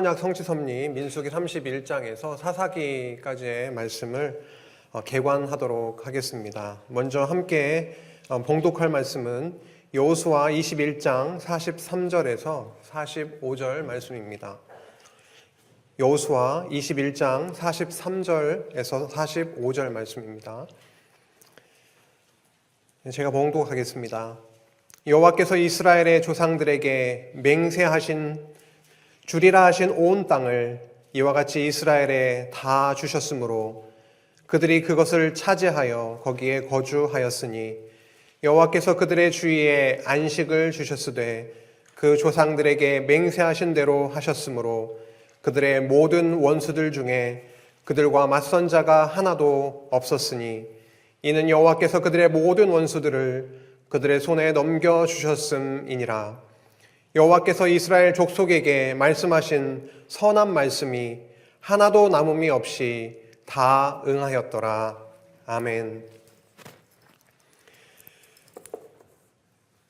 땅언약 성취 섭리 민수기 31장에서 사사기까지의 말씀을 개관하도록 하겠습니다. 먼저 함께 봉독할 말씀은 여호수아 21장 43절에서 45절 말씀입니다. 여호수아 21장 43절에서 45절 말씀입니다. 제가 봉독하겠습니다. 여호와께서 이스라엘의 조상들에게 맹세하신 주리라 하신 온 땅을 이와 같이 이스라엘에 다 주셨으므로 그들이 그것을 차지하여 거기에 거주하였으니 여호와께서 그들의 주위에 안식을 주셨으되 그 조상들에게 맹세하신 대로 하셨으므로 그들의 모든 원수들 중에 그들과 맞선 자가 하나도 없었으니 이는 여호와께서 그들의 모든 원수들을 그들의 손에 넘겨주셨음이니라. 여호와께서 이스라엘 족속에게 말씀하신 선한 말씀이 하나도 남음이 없이 다 응하였더라. 아멘.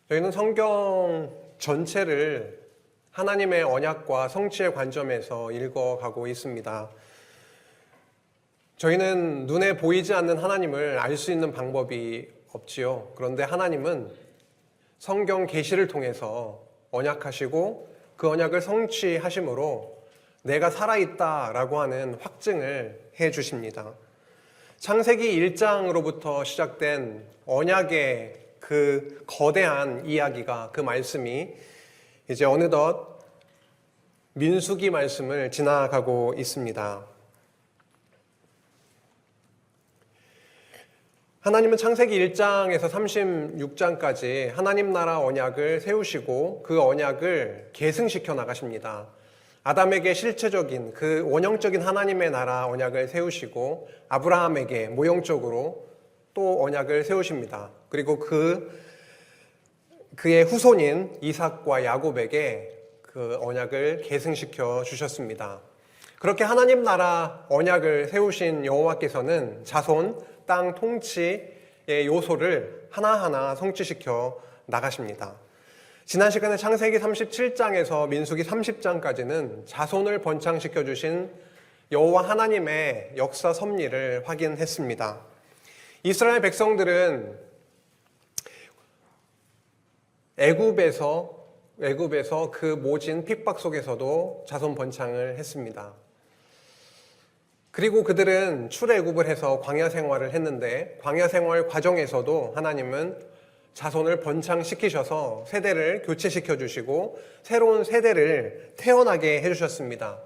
저희는 성경 전체를 하나님의 언약과 성취의 관점에서 읽어가고 있습니다. 저희는 눈에 보이지 않는 하나님을 알 수 있는 방법이 없지요. 그런데 하나님은 성경 계시를 통해서 언약하시고 그 언약을 성취하심으로 내가 살아있다라고 하는 확증을 해 주십니다. 창세기 1장으로부터 시작된 언약의 그 거대한 이야기가, 그 말씀이 이제 어느덧 민수기 말씀을 지나가고 있습니다. 하나님은 창세기 1장에서 36장까지 하나님 나라 언약을 세우시고 그 언약을 계승시켜 나가십니다. 아담에게 실체적인 그 원형적인 하나님의 나라 언약을 세우시고 아브라함에게 모형적으로 또 언약을 세우십니다. 그리고 그의 후손인 이삭과 야곱에게 그 언약을 계승시켜 주셨습니다. 그렇게 하나님 나라 언약을 세우신 여호와께서는 자손, 땅 통치의 요소를 하나하나 성취시켜 나가십니다. 지난 시간에 창세기 37장에서 민수기 30장까지는 자손을 번창시켜 주신 여호와 하나님의 역사 섭리를 확인했습니다. 이스라엘 백성들은 애굽에서 그 모진 핍박 속에서도 자손 번창을 했습니다. 그리고 그들은 출애굽을 해서 광야 생활을 했는데 광야 생활 과정에서도 하나님은 자손을 번창시키셔서 세대를 교체시켜 주시고 새로운 세대를 태어나게 해주셨습니다.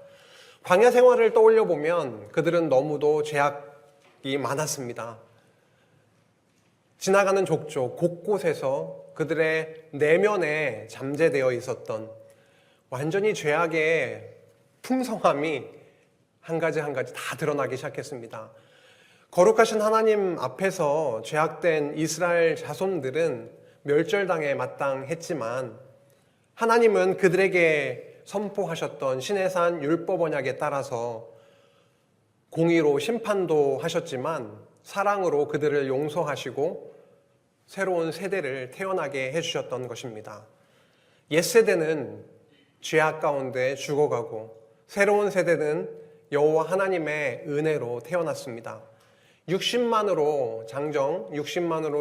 광야 생활을 떠올려 보면 그들은 너무도 죄악이 많았습니다. 지나가는 족족 곳곳에서 그들의 내면에 잠재되어 있었던 완전히 죄악의 풍성함이 한 가지 다 드러나기 시작했습니다. 거룩하신 하나님 앞에서 죄악된 이스라엘 자손들은 멸절당에 마땅했지만 하나님은 그들에게 선포하셨던 시내산 율법 언약에 따라서 공의로 심판도 하셨지만 사랑으로 그들을 용서하시고 새로운 세대를 태어나게 해주셨던 것입니다. 옛세대는 죄악 가운데 죽어가고 새로운 세대는 여호와 하나님의 은혜로 태어났습니다. 60만으로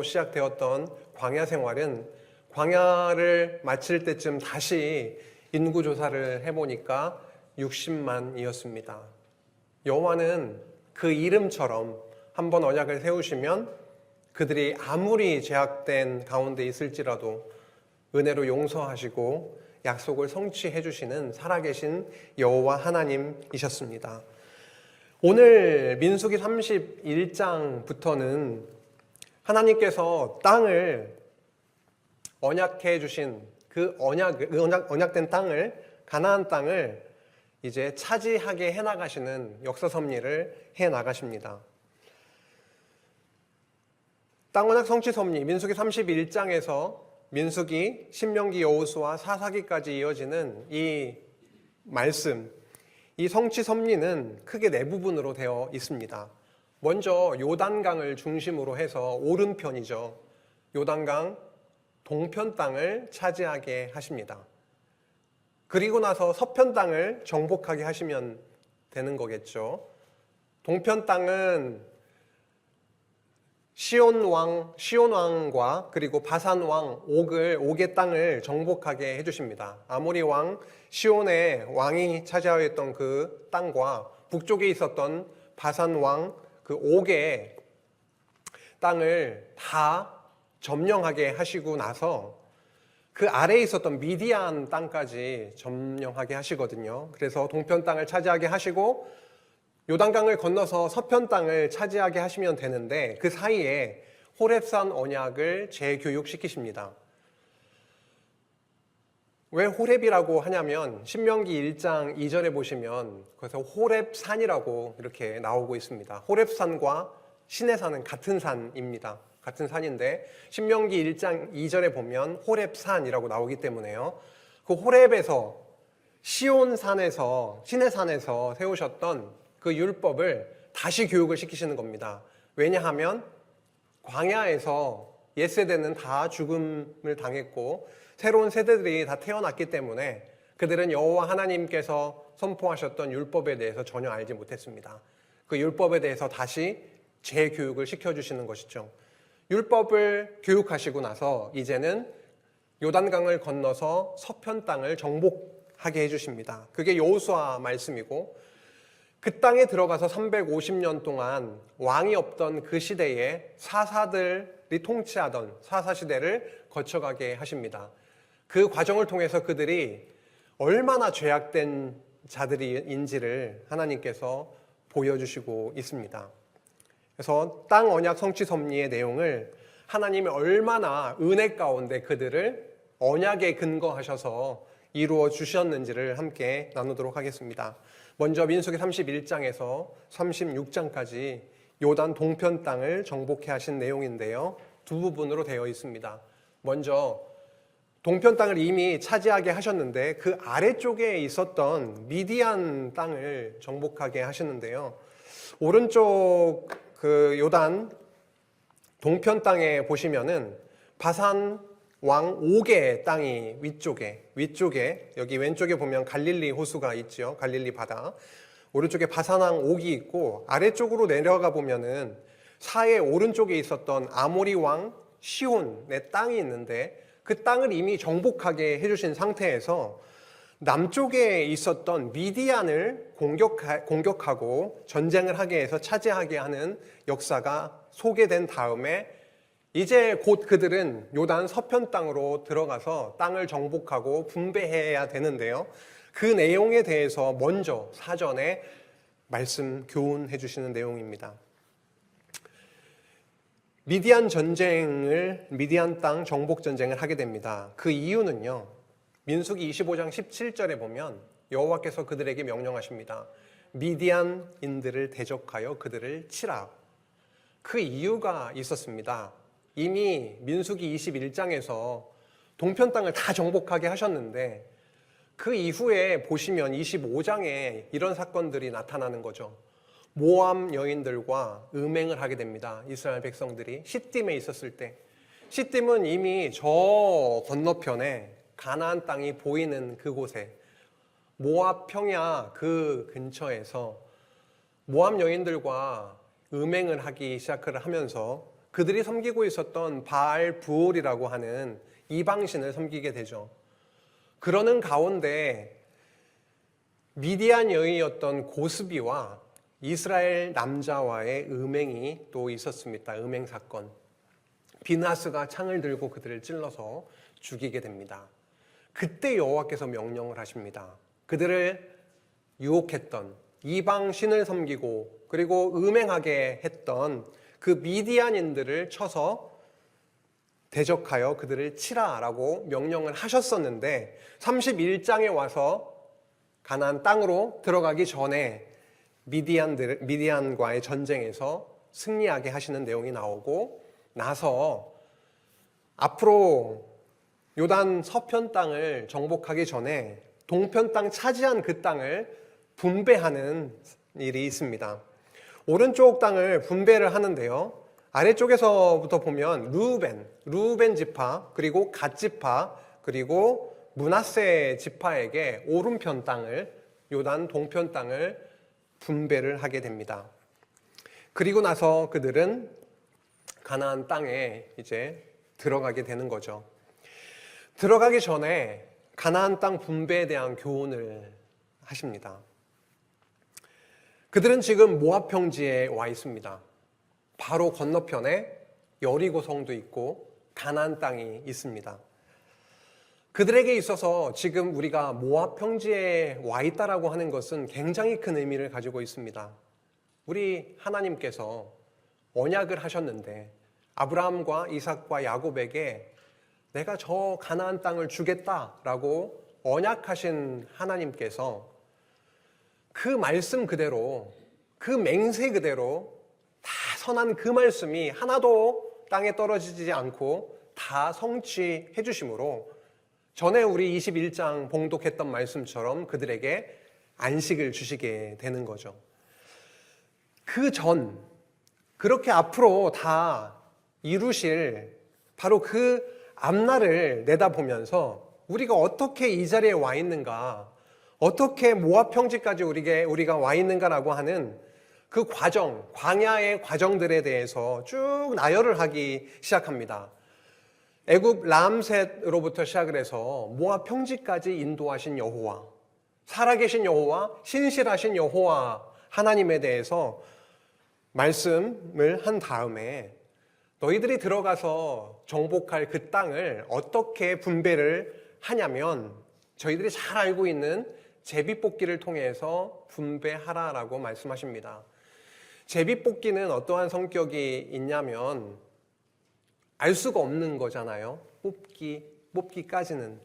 시작되었던 광야 생활은 광야를 마칠 때쯤 다시 인구조사를 해보니까 60만이었습니다. 여호와는 그 이름처럼 한번 언약을 세우시면 그들이 아무리 죄악된 가운데 있을지라도 은혜로 용서하시고 약속을 성취해 주시는 살아계신 여호와 하나님이셨습니다. 오늘 민수기 31장부터는 하나님께서 땅을 언약해 주신 그 언약된 땅을, 가나안 땅을 이제 차지하게 해나가시는 역사 섭리를 해나가십니다. 땅 언약 성취 섭리 민수기 31장에서 민수기, 신명기, 여호수아, 사사기까지 이어지는 이 말씀, 이 성취 섭리는 크게 네 부분으로 되어 있습니다. 먼저 요단강을 중심으로 해서 오른편이죠. 요단강 동편 땅을 차지하게 하십니다. 그리고 나서 서편 땅을 정복하게 하시면 되는 거겠죠. 동편 땅은 시온 왕과 그리고 바산 왕 옥의 땅을 정복하게 해주십니다. 아모리 왕 시온의 왕이 차지하였던 그 땅과 북쪽에 있었던 바산 왕 그 옥의 땅을 다 점령하게 하시고 나서 그 아래에 있었던 미디안 땅까지 점령하게 하시거든요. 그래서 동편 땅을 차지하게 하시고 요단강을 건너서 서편 땅을 차지하게 하시면 되는데 그 사이에 호렙산 언약을 재교육시키십니다. 왜 호렙이라고 하냐면 신명기 1장 2절에 보시면 그래서 호렙산이라고 이렇게 나오고 있습니다. 호렙산과 시내산은 같은 산입니다. 같은 산인데 신명기 1장 2절에 보면 호렙산이라고 나오기 때문에요. 그 호렙에서 시온산에서 시내산에서 세우셨던 그 율법을 다시 교육을 시키시는 겁니다. 왜냐하면 광야에서 옛세대는 다 죽음을 당했고 새로운 세대들이 다 태어났기 때문에 그들은 여호와 하나님께서 선포하셨던 율법에 대해서 전혀 알지 못했습니다. 그 율법에 대해서 다시 재교육을 시켜주시는 것이죠. 율법을 교육하시고 나서 이제는 요단강을 건너서 서편 땅을 정복하게 해주십니다. 그게 여호수아 말씀이고 그 땅에 들어가서 350년 동안 왕이 없던 그 시대에 사사들이 통치하던 사사시대를 거쳐가게 하십니다. 그 과정을 통해서 그들이 얼마나 죄악된 자들인지를 하나님께서 보여주시고 있습니다. 그래서 땅 언약 성취 섭리의 내용을 하나님이 얼마나 은혜 가운데 그들을 언약에 근거하셔서 이루어 주셨는지를 함께 나누도록 하겠습니다. 먼저 민수기 31장에서 36장까지 요단 동편 땅을 정복해 하신 내용인데요. 두 부분으로 되어 있습니다. 먼저 동편 땅을 이미 차지하게 하셨는데 그 아래쪽에 있었던 미디안 땅을 정복하게 하시는데요. 오른쪽 그 요단 동편 땅에 보시면은 바산 왕 옥의 땅이 위쪽에 여기 왼쪽에 보면 갈릴리 호수가 있죠. 갈릴리 바다. 오른쪽에 바산 왕 옥이 있고 아래쪽으로 내려가 보면은 사해 오른쪽에 있었던 아모리 왕 시온의 땅이 있는데 그 땅을 이미 정복하게 해주신 상태에서 남쪽에 있었던 미디안을 공격하고 전쟁을 하게 해서 차지하게 하는 역사가 소개된 다음에 이제 곧 그들은 요단 서편 땅으로 들어가서 땅을 정복하고 분배해야 되는데요. 그 내용에 대해서 먼저 사전에 말씀 교훈해 주시는 내용입니다. 미디안 땅 정복 전쟁을 하게 됩니다. 그 이유는요. 민수기 25장 17절에 보면 여호와께서 그들에게 명령하십니다. 미디안인들을 대적하여 그들을 치라. 그 이유가 있었습니다. 이미 민수기 21장에서 동편 땅을 다 정복하게 하셨는데 그 이후에 보시면 25장에 이런 사건들이 나타나는 거죠. 모압 여인들과 음행을 하게 됩니다. 이스라엘 백성들이 시딤에 있었을 때 시딤은 이미 저 건너편에 가나안 땅이 보이는 그곳에 모압 평야 그 근처에서 모압 여인들과 음행을 하기 시작을 하면서 그들이 섬기고 있었던 바알 부올이라고 하는 이방신을 섬기게 되죠. 그러는 가운데 미디안 여인이었던 고스비와 이스라엘 남자와의 음행이 또 있었습니다. 음행 사건. 비나스가 창을 들고 그들을 찔러서 죽이게 됩니다. 그때 여호와께서 명령을 하십니다. 그들을 유혹했던 이방 신을 섬기고 그리고 음행하게 했던 그 미디안인들을 쳐서 대적하여 그들을 치라라고 명령을 하셨었는데 31장에 와서 가나안 땅으로 들어가기 전에 미디안과의 전쟁에서 승리하게 하시는 내용이 나오고 나서 앞으로 요단 서편 땅을 정복하기 전에 동편 땅 차지한 그 땅을 분배하는 일이 있습니다. 오른쪽 땅을 분배를 하는데요. 아래쪽에서부터 보면 루벤 지파, 그리고 갓 지파, 그리고 므낫세 지파에게 오른편 땅을, 요단 동편 땅을 분배를 하게 됩니다. 그리고 나서 그들은 가나안 땅에 이제 들어가게 되는 거죠. 들어가기 전에 가나안 땅 분배에 대한 교훈을 하십니다. 그들은 지금 모압 평지에 와 있습니다. 바로 건너편에 여리고 성도 있고 가나안 땅이 있습니다. 그들에게 있어서 지금 우리가 모압 평지에 와 있다라고 하는 것은 굉장히 큰 의미를 가지고 있습니다. 우리 하나님께서 언약을 하셨는데 아브라함과 이삭과 야곱에게 내가 저 가나안 땅을 주겠다라고 언약하신 하나님께서 그 말씀 그대로, 그 맹세 그대로 다 선한 그 말씀이 하나도 땅에 떨어지지 않고 다 성취해 주심으로 전에 우리 21장 봉독했던 말씀처럼 그들에게 안식을 주시게 되는 거죠. 그 전, 그렇게 앞으로 다 이루실 바로 그 앞날을 내다보면서 우리가 어떻게 이 자리에 와 있는가, 어떻게 모압 평지까지 우리가 와 있는가라고 하는 그 과정, 광야의 과정들에 대해서 쭉 나열을 하기 시작합니다. 애굽 람셋으로부터 시작을 해서 모압 평지까지 인도하신 여호와, 살아계신 여호와, 신실하신 여호와 하나님에 대해서 말씀을 한 다음에 너희들이 들어가서 정복할 그 땅을 어떻게 분배를 하냐면 저희들이 잘 알고 있는 제비뽑기를 통해서 분배하라라고 말씀하십니다. 제비뽑기는 어떠한 성격이 있냐면 알 수가 없는 거잖아요. 뽑기까지는.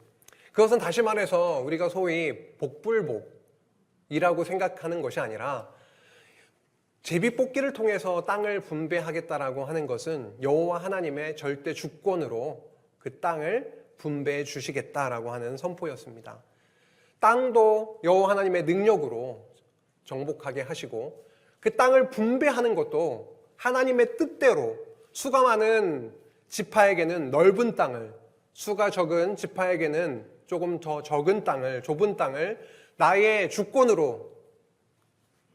그것은 다시 말해서 우리가 소위 복불복이라고 생각하는 것이 아니라 제비뽑기를 통해서 땅을 분배하겠다라고 하는 것은 여호와 하나님의 절대 주권으로 그 땅을 분배해 주시겠다라고 하는 선포였습니다. 땅도 여호와 하나님의 능력으로 정복하게 하시고 그 땅을 분배하는 것도 하나님의 뜻대로 수가 많은 지파에게는 넓은 땅을, 수가 적은 지파에게는 조금 더 적은 땅을, 좁은 땅을 나의 주권으로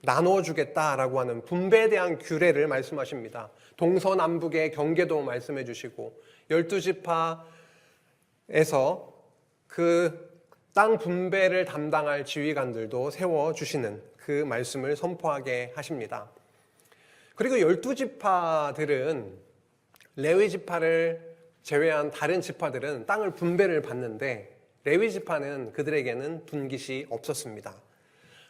나누어 주겠다라고 하는 분배에 대한 규례를 말씀하십니다. 동서남북의 경계도 말씀해 주시고 12지파에서 그 땅 분배를 담당할 지휘관들도 세워주시는 그 말씀을 선포하게 하십니다. 그리고 12지파들은 레위지파를 제외한 다른 지파들은 땅을 분배를 받는데 레위지파는 그들에게는 분깃이 없었습니다.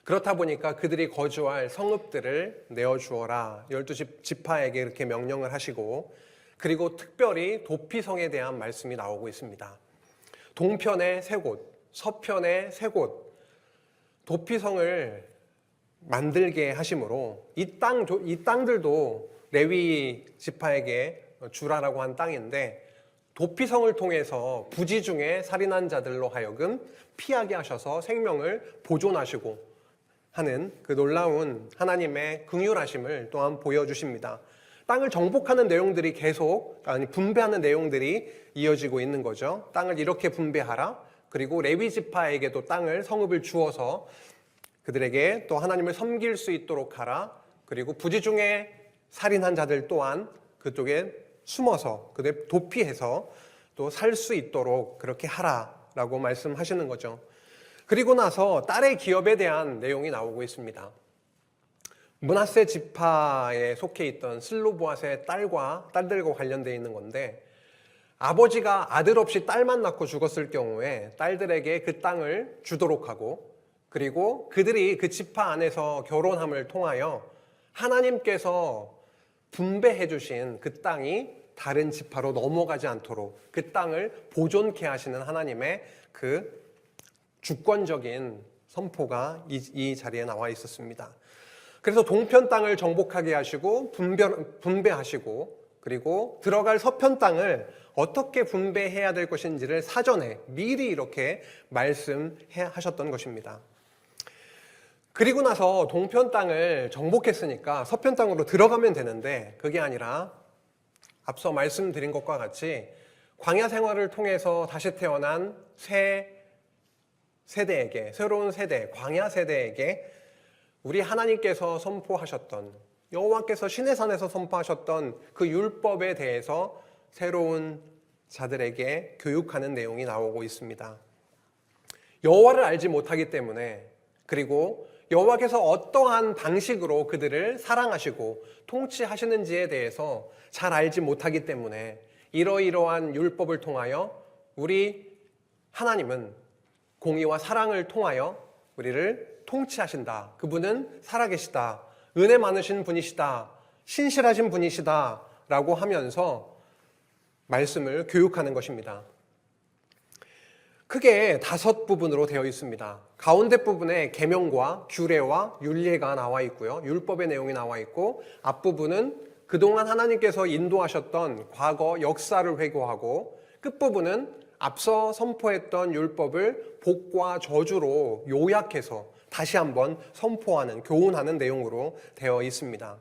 그렇다 보니까 그들이 거주할 성읍들을 내어주어라 12지파에게 이렇게 명령을 하시고 그리고 특별히 도피성에 대한 말씀이 나오고 있습니다. 동편에 세 곳, 서편에 세 곳 도피성을 만들게 하심으로 이 땅들도 레위 지파에게 주라라고 한 땅인데 도피성을 통해서 부지 중에 살인한 자들로 하여금 피하게 하셔서 생명을 보존하시고 하는 그 놀라운 하나님의 긍휼하심을 또한 보여주십니다. 땅을 정복하는 내용들이 분배하는 내용들이 이어지고 있는 거죠. 땅을 이렇게 분배하라. 그리고 레위 지파에게도 땅을 성읍을 주어서 그들에게 또 하나님을 섬길 수 있도록 하라. 그리고 부지 중에 살인한 자들 또한 그쪽에 숨어서 그들 도피해서 또 살 수 있도록 그렇게 하라라고 말씀하시는 거죠. 그리고 나서 딸의 기업에 대한 내용이 나오고 있습니다. 므낫세 지파에 속해 있던 슬로보앗의 딸들과 관련되어 있는 건데 아버지가 아들 없이 딸만 낳고 죽었을 경우에 딸들에게 그 땅을 주도록 하고 그리고 그들이 그 지파 안에서 결혼함을 통하여 하나님께서 분배해 주신 그 땅이 다른 지파로 넘어가지 않도록 그 땅을 보존케 하시는 하나님의 그 주권적인 선포가 이 자리에 나와 있었습니다. 그래서 동편 땅을 정복하게 하시고 분배하시고 그리고 들어갈 서편 땅을 어떻게 분배해야 될 것인지를 사전에 미리 이렇게 말씀하셨던 것입니다. 그리고 나서 동편 땅을 정복했으니까 서편 땅으로 들어가면 되는데 그게 아니라 앞서 말씀드린 것과 같이 광야 생활을 통해서 다시 태어난 새 세대에게, 새로운 세대, 광야 세대에게 우리 하나님께서 선포하셨던, 여호와께서 시내산에서 선포하셨던 그 율법에 대해서 새로운 자들에게 교육하는 내용이 나오고 있습니다. 여호와를 알지 못하기 때문에, 그리고 여호와께서 어떠한 방식으로 그들을 사랑하시고 통치하시는지에 대해서 잘 알지 못하기 때문에 이러이러한 율법을 통하여 우리 하나님은 공의와 사랑을 통하여 우리를 통치하신다. 그분은 살아계시다. 은혜 많으신 분이시다. 신실하신 분이시다. 라고 하면서 말씀을 교육하는 것입니다. 크게 5부분으로 되어 있습니다. 가운데 부분에 계명과 규례와 율례가 나와 있고요. 율법의 내용이 나와 있고, 앞부분은 그동안 하나님께서 인도하셨던 과거 역사를 회고하고, 끝부분은 앞서 선포했던 율법을 복과 저주로 요약해서 다시 한번 선포하는, 교훈하는 내용으로 되어 있습니다.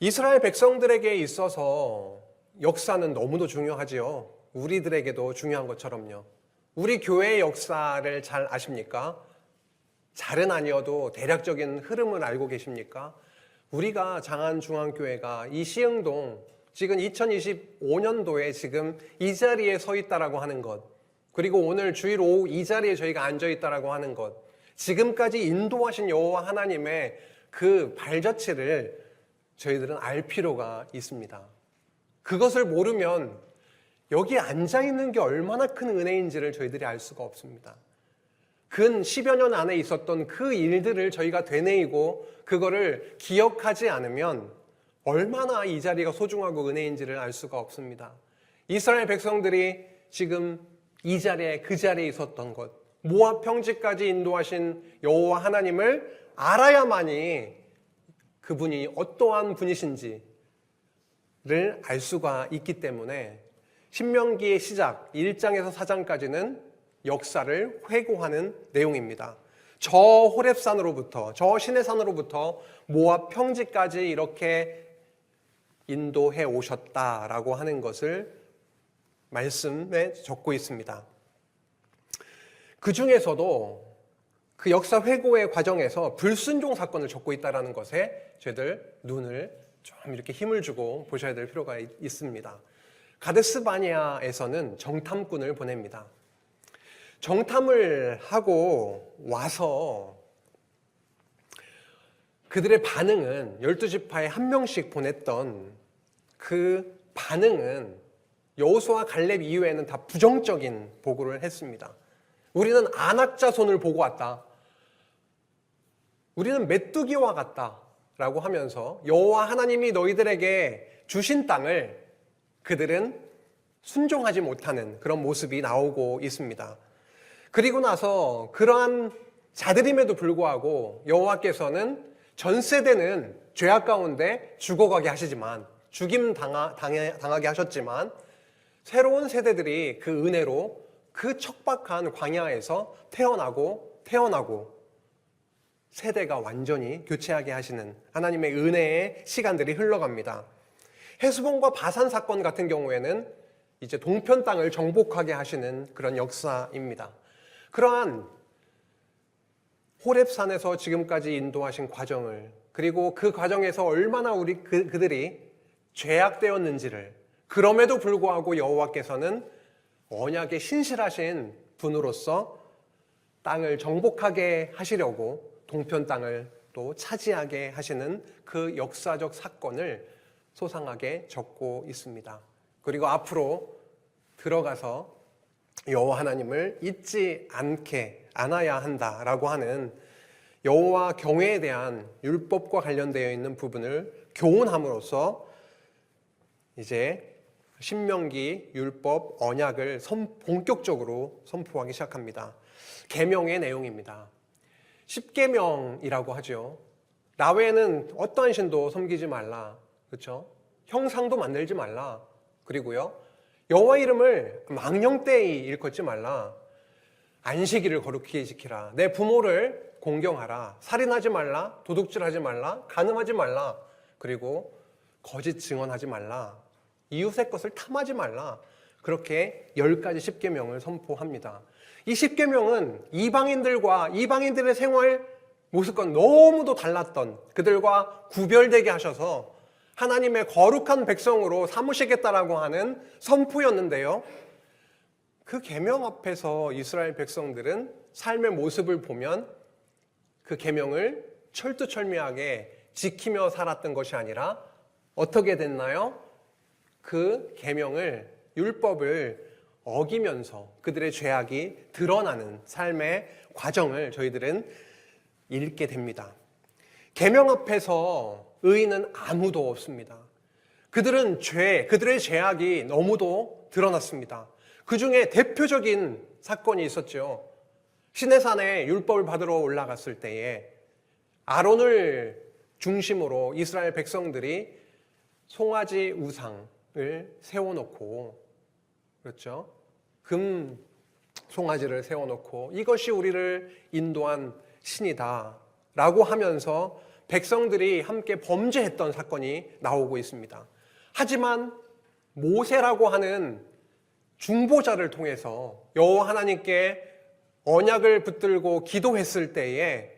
이스라엘 백성들에게 있어서 역사는 너무도 중요하지요. 우리들에게도 중요한 것처럼요. 우리 교회의 역사를 잘 아십니까? 잘은 아니어도 대략적인 흐름을 알고 계십니까? 우리가 장안중앙교회가 이 시흥동 지금 2025년도에 지금 이 자리에 서 있다라고 하는 것, 그리고 오늘 주일 오후 이 자리에 저희가 앉아 있다라고 하는 것, 지금까지 인도하신 여호와 하나님의 그 발자취를 저희들은 알 필요가 있습니다. 그것을 모르면 여기 앉아있는 게 얼마나 큰 은혜인지를 저희들이 알 수가 없습니다. 근 10여 년 안에 있었던 그 일들을 저희가 되뇌이고 그거를 기억하지 않으면 얼마나 이 자리가 소중하고 은혜인지를 알 수가 없습니다. 이스라엘 백성들이 지금 이 자리에, 그 자리에 있었던 것, 모압 평지까지 인도하신 여호와 하나님을 알아야만이 그분이 어떠한 분이신지를 알 수가 있기 때문에 신명기의 시작 1장에서 4장까지는 역사를 회고하는 내용입니다. 저 호렙산으로부터, 저 시내산으로부터 모압 평지까지 이렇게 인도해 오셨다라고 하는 것을 말씀에 적고 있습니다. 그 중에서도 그 역사 회고의 과정에서 불순종 사건을 적고 있다는 것에 저희들 눈을 좀 이렇게 힘을 주고 보셔야 될 필요가 있습니다. 가데스 바니아에서는 정탐꾼을 보냅니다. 정탐을 하고 와서 그들의 반응은 12지파에 한 명씩 보냈던 그 반응은 여호수아 갈렙 이후에는 다 부정적인 보고를 했습니다. 우리는 아낙 자손을 보고 왔다. 우리는 메뚜기와 같다. 라고 하면서 여호와 하나님이 너희들에게 주신 땅을 그들은 순종하지 못하는 그런 모습이 나오고 있습니다. 그리고 나서 그러한 자들임에도 불구하고 여호와께서는 전 세대는 죄악 가운데 죽어가게 하시지만, 죽임 당하게 하셨지만, 새로운 세대들이 그 은혜로 그 척박한 광야에서 태어나고 세대가 완전히 교체하게 하시는 하나님의 은혜의 시간들이 흘러갑니다. 헤스본과 바산 사건 같은 경우에는 이제 동편 땅을 정복하게 하시는 그런 역사입니다. 그러한 호렙산에서 지금까지 인도하신 과정을, 그리고 그 과정에서 얼마나 그들이 죄악되었는지를, 그럼에도 불구하고 여호와께서는 언약에 신실하신 분으로서 땅을 정복하게 하시려고 동편 땅을 또 차지하게 하시는 그 역사적 사건을 소상하게 적고 있습니다. 그리고 앞으로 들어가서 여호와 하나님을 잊지 않아야 한다라고 하는 여호와 경외에 대한 율법과 관련되어 있는 부분을 교훈함으로써 이제 신명기 율법 언약을 본격적으로 선포하기 시작합니다. 계명의 내용입니다. 10계명이라고 하죠. 나 외에는 어떠한 신도 섬기지 말라. 그렇죠? 형상도 만들지 말라. 그리고요, 여호와 이름을 망령되이 일컫지 말라. 안식일을 거룩히 지키라. 내 부모를 공경하라. 살인하지 말라. 도둑질하지 말라. 간음하지 말라. 그리고 거짓 증언하지 말라. 이웃의 것을 탐하지 말라. 그렇게 10가지 10계명을 선포합니다. 이 십계명은 이방인들의 생활 모습과 너무도 달랐던, 그들과 구별되게 하셔서 하나님의 거룩한 백성으로 삼으시겠다라고 하는 선포였는데요. 그 계명 앞에서 이스라엘 백성들은 삶의 모습을 보면 그 계명을 철두철미하게 지키며 살았던 것이 아니라 어떻게 됐나요? 그 계명을, 율법을 어기면서 그들의 죄악이 드러나는 삶의 과정을 저희들은 읽게 됩니다. 계명 앞에서 의인은 아무도 없습니다. 그들의 죄악이 너무도 드러났습니다. 그 중에 대표적인 사건이 있었죠. 시내산에 율법을 받으러 올라갔을 때에 아론을 중심으로 이스라엘 백성들이 송아지 우상을 세워놓고, 그렇죠? 금 송아지를 세워놓고 이것이 우리를 인도한 신이다 라고 하면서 백성들이 함께 범죄했던 사건이 나오고 있습니다. 하지만 모세라고 하는 중보자를 통해서 여호와 하나님께 언약을 붙들고 기도했을 때에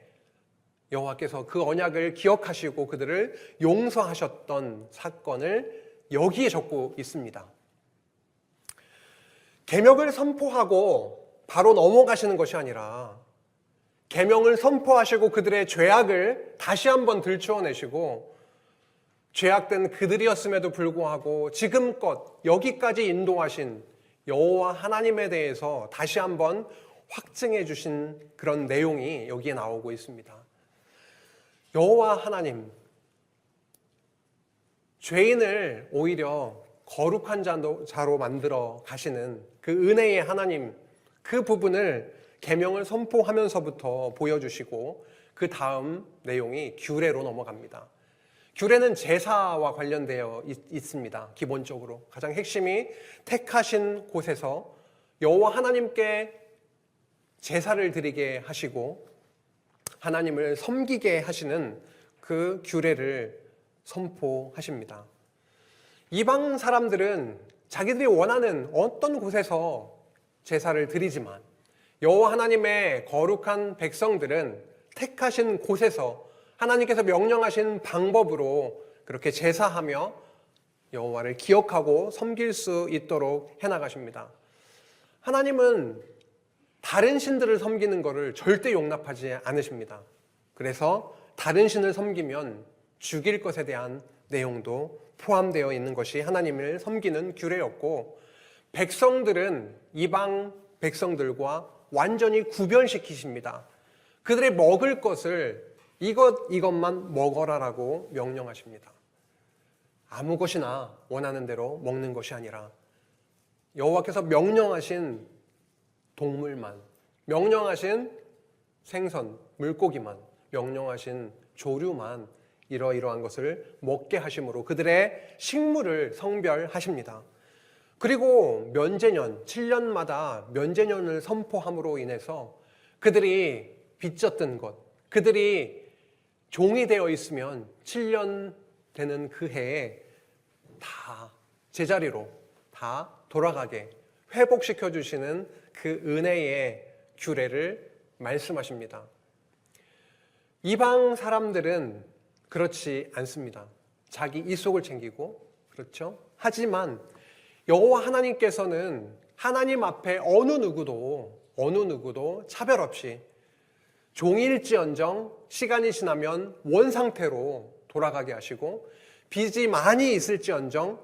여호와께서 그 언약을 기억하시고 그들을 용서하셨던 사건을 여기에 적고 있습니다. 계명을 선포하고 바로 넘어가시는 것이 아니라 계명을 선포하시고 그들의 죄악을 다시 한번 들추어내시고 죄악된 그들이었음에도 불구하고 지금껏 여기까지 인도하신 여호와 하나님에 대해서 다시 한번 확증해 주신 그런 내용이 여기에 나오고 있습니다. 여호와 하나님, 죄인을 오히려 거룩한 자로 만들어 가시는 그 은혜의 하나님, 그 부분을 계명을 선포하면서부터 보여주시고 그 다음 내용이 규례로 넘어갑니다. 규례는 제사와 관련되어 있습니다. 기본적으로 가장 핵심이 택하신 곳에서 여호와 하나님께 제사를 드리게 하시고 하나님을 섬기게 하시는 그 규례를 선포하십니다. 이방 사람들은 자기들이 원하는 어떤 곳에서 제사를 드리지만 여호와 하나님의 거룩한 백성들은 택하신 곳에서 하나님께서 명령하신 방법으로 그렇게 제사하며 여호와를 기억하고 섬길 수 있도록 해나가십니다. 하나님은 다른 신들을 섬기는 것을 절대 용납하지 않으십니다. 그래서 다른 신을 섬기면 죽일 것에 대한 내용도 포함되어 있는 것이 하나님을 섬기는 규례였고, 백성들은 이방 백성들과 완전히 구별시키십니다. 그들의 먹을 것을 이것만 먹어라라고 명령하십니다. 아무 것이나 원하는 대로 먹는 것이 아니라 여호와께서 명령하신 동물만, 명령하신 생선, 물고기만, 명령하신 조류만 이러이러한 것을 먹게 하심으로 그들의 식물을 성별하십니다. 그리고 면제년, 7년마다 면제년을 선포함으로 인해서 그들이 빚졌던 것, 그들이 종이 되어 있으면 7년 되는 그 해에 다 제자리로 다 돌아가게 회복시켜 주시는 그 은혜의 규례를 말씀하십니다. 이방 사람들은 그렇지 않습니다. 자기 이속을 챙기고, 그렇죠? 하지만 여호와 하나님께서는 하나님 앞에 어느 누구도 차별 없이 종일지언정 시간이 지나면 원상태로 돌아가게 하시고 빚이 많이 있을지언정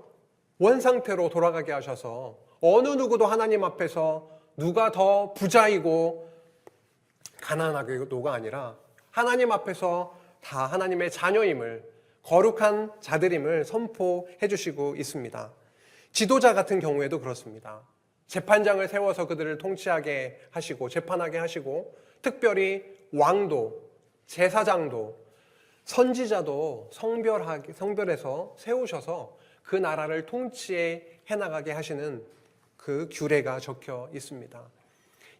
원상태로 돌아가게 하셔서 어느 누구도 하나님 앞에서 누가 더 부자이고 가난하게도가 아니라 하나님 앞에서 다 하나님의 자녀임을, 거룩한 자들임을 선포해 주시고 있습니다. 지도자 같은 경우에도 그렇습니다. 재판장을 세워서 그들을 통치하게 하시고 재판하게 하시고, 특별히 왕도, 제사장도, 선지자도 성별해서 세우셔서 그 나라를 통치해 나가게 하시는 그 규례가 적혀 있습니다.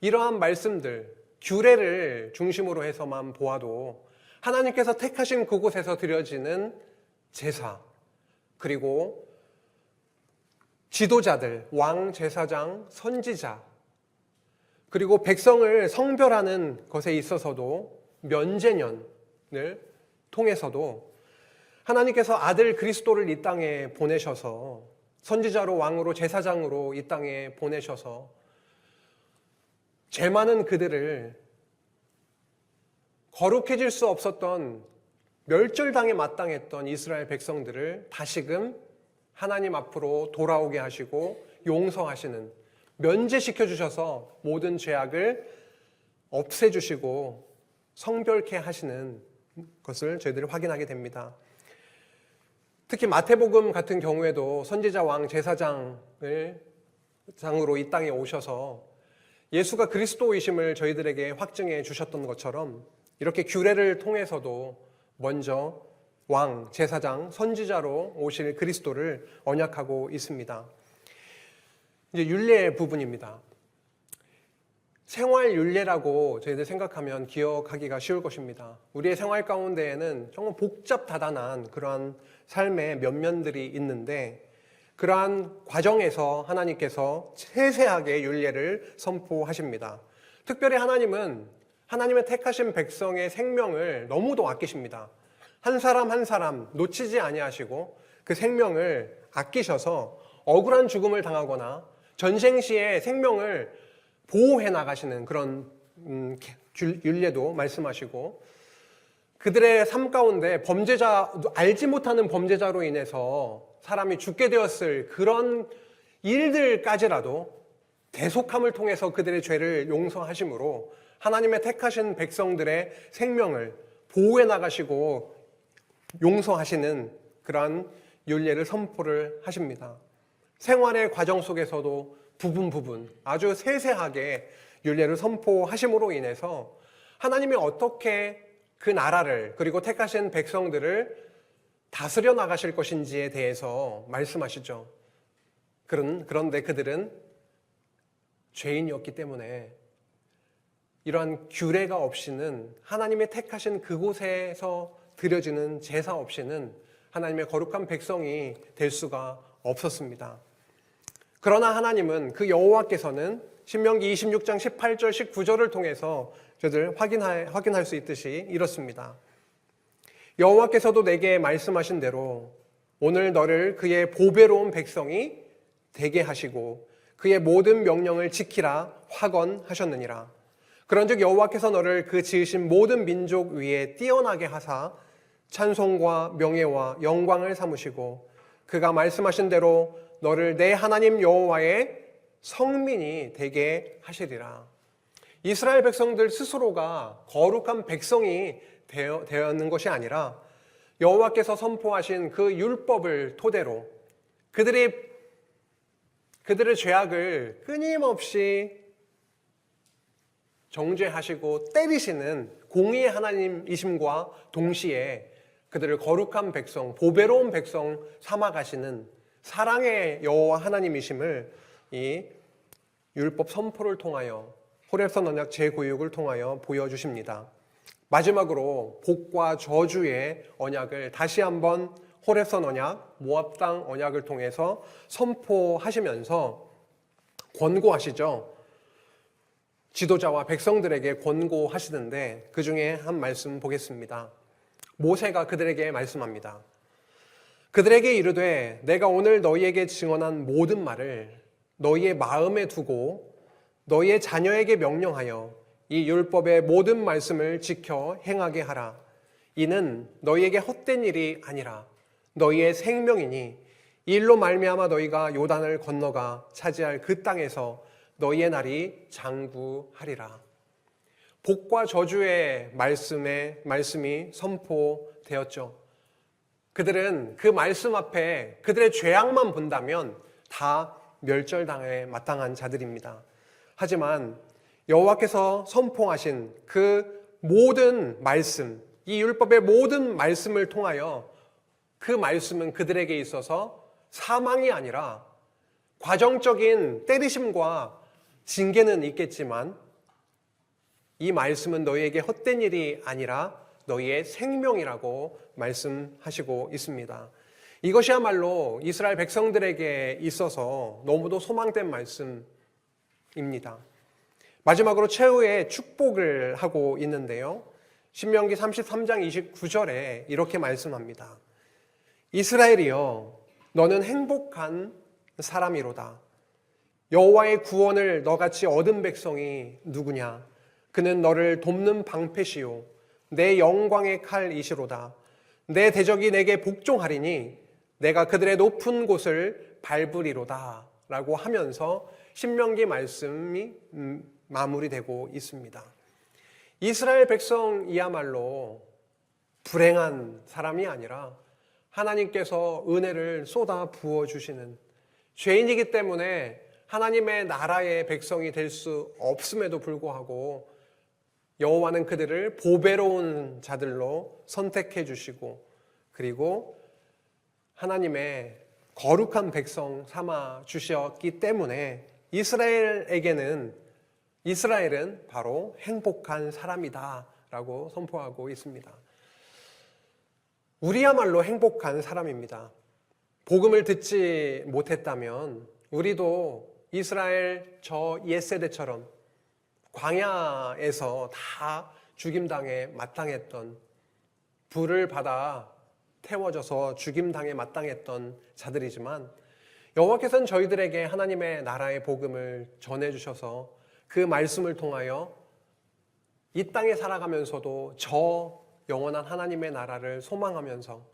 이러한 말씀들, 규례를 중심으로 해서만 보아도 하나님께서 택하신 그곳에서 드려지는 제사, 그리고 지도자들, 왕, 제사장, 선지자, 그리고 백성을 성별하는 것에 있어서도 면제년을 통해서도 하나님께서 아들 그리스도를 이 땅에 보내셔서 선지자로 왕으로 제사장으로 이 땅에 보내셔서 죄 많은 그들을 거룩해질 수 없었던 멸절당에 마땅했던 이스라엘 백성들을 다시금 하나님 앞으로 돌아오게 하시고 용서하시는, 면제시켜 주셔서 모든 죄악을 없애주시고 성별케 하시는 것을 저희들이 확인하게 됩니다. 특히 마태복음 같은 경우에도 선지자 왕 제사장으로 이 땅에 오셔서 예수가 그리스도이심을 저희들에게 확증해 주셨던 것처럼 이렇게 규례를 통해서도 먼저 왕, 제사장, 선지자로 오실 그리스도를 언약하고 있습니다. 이제 율례 부분입니다. 생활 율례라고 저희들 생각하면 기억하기가 쉬울 것입니다. 우리의 생활 가운데에는 정말 복잡다단한 그러한 삶의 면면들이 있는데 그러한 과정에서 하나님께서 세세하게 율례를 선포하십니다. 특별히 하나님은 하나님의 택하신 백성의 생명을 너무도 아끼십니다. 한 사람 한 사람 놓치지 아니하시고 그 생명을 아끼셔서 억울한 죽음을 당하거나 전생 시에 생명을 보호해 나가시는 그런 율례도 말씀하시고, 그들의 삶 가운데 범죄자, 알지 못하는 범죄자로 인해서 사람이 죽게 되었을 그런 일들까지라도 대속함을 통해서 그들의 죄를 용서하심으로 하나님의 택하신 백성들의 생명을 보호해 나가시고 용서하시는 그러한 율례를 선포를 하십니다. 생활의 과정 속에서도 부분 아주 세세하게 율례를 선포하심으로 인해서 하나님이 어떻게 그 나라를 그리고 택하신 백성들을 다스려 나가실 것인지에 대해서 말씀하시죠. 그런데 그들은 죄인이었기 때문에 이러한 규례가 없이는, 하나님의 택하신 그곳에서 드려지는 제사 없이는 하나님의 거룩한 백성이 될 수가 없었습니다. 그러나 하나님은, 그 여호와께서는 신명기 26장 18절 19절을 통해서 저희들 확인할 수 있듯이 이렇습니다. 여호와께서도 내게 말씀하신 대로 오늘 너를 그의 보배로운 백성이 되게 하시고 그의 모든 명령을 지키라 확언하셨느니라. 그런즉 여호와께서 너를 그 지으신 모든 민족 위에 뛰어나게 하사 찬송과 명예와 영광을 삼으시고 그가 말씀하신 대로 너를 내 하나님 여호와의 성민이 되게 하시리라. 이스라엘 백성들 스스로가 거룩한 백성이 되었는 것이 아니라 여호와께서 선포하신 그 율법을 토대로 그들의 죄악을 끊임없이 정죄하시고 때리시는 공의의 하나님이심과 동시에 그들을 거룩한 백성, 보배로운 백성 삼아가시는 사랑의 여호와 하나님이심을 이 율법 선포를 통하여, 호렙산 언약 재구육을 통하여 보여주십니다. 마지막으로 복과 저주의 언약을 다시 한번 호렙산 언약, 모압 땅 언약을 통해서 선포하시면서 권고하시죠. 지도자와 백성들에게 권고하시는데 그 중에 한 말씀 보겠습니다. 모세가 그들에게 말씀합니다. 그들에게 이르되 내가 오늘 너희에게 증언한 모든 말을 너희의 마음에 두고 너희의 자녀에게 명령하여 이 율법의 모든 말씀을 지켜 행하게 하라. 이는 너희에게 헛된 일이 아니라 너희의 생명이니 이 일로 말미암아 너희가 요단을 건너가 차지할 그 땅에서 너희의 날이 장구하리라. 복과 저주의 말씀이 선포되었죠. 그들은 그 말씀 앞에 그들의 죄악만 본다면 다 멸절당에 마땅한 자들입니다. 하지만 여호와께서 선포하신 그 모든 말씀, 이 율법의 모든 말씀을 통하여 그 말씀은 그들에게 있어서 사망이 아니라 과정적인 때리심과 징계는 있겠지만 이 말씀은 너희에게 헛된 일이 아니라 너희의 생명이라고 말씀하시고 있습니다. 이것이야말로 이스라엘 백성들에게 있어서 너무도 소망된 말씀입니다. 마지막으로 최후의 축복을 하고 있는데요. 신명기 33장 29절에 이렇게 말씀합니다. 이스라엘이여, 너는 행복한 사람이로다. 여호와의 구원을 너같이 얻은 백성이 누구냐? 그는 너를 돕는 방패시요 내 영광의 칼이시로다. 내 대적이 내게 복종하리니 내가 그들의 높은 곳을 밟으리로다 라고 하면서 신명기 말씀이 마무리되고 있습니다. 이스라엘 백성이야말로 불행한 사람이 아니라 하나님께서 은혜를 쏟아 부어주시는, 죄인이기 때문에 하나님의 나라의 백성이 될 수 없음에도 불구하고 여호와는 그들을 보배로운 자들로 선택해 주시고, 그리고 하나님의 거룩한 백성 삼아 주셨기 때문에 이스라엘은 바로 행복한 사람이다 라고 선포하고 있습니다. 우리야말로 행복한 사람입니다. 복음을 듣지 못했다면 우리도 이스라엘 저 옛세대처럼 광야에서 다 죽임당해 마땅했던, 불을 받아 태워져서 죽임당해 마땅했던 자들이지만, 여호와께서는 저희들에게 하나님의 나라의 복음을 전해주셔서 그 말씀을 통하여 이 땅에 살아가면서도 저 영원한 하나님의 나라를 소망하면서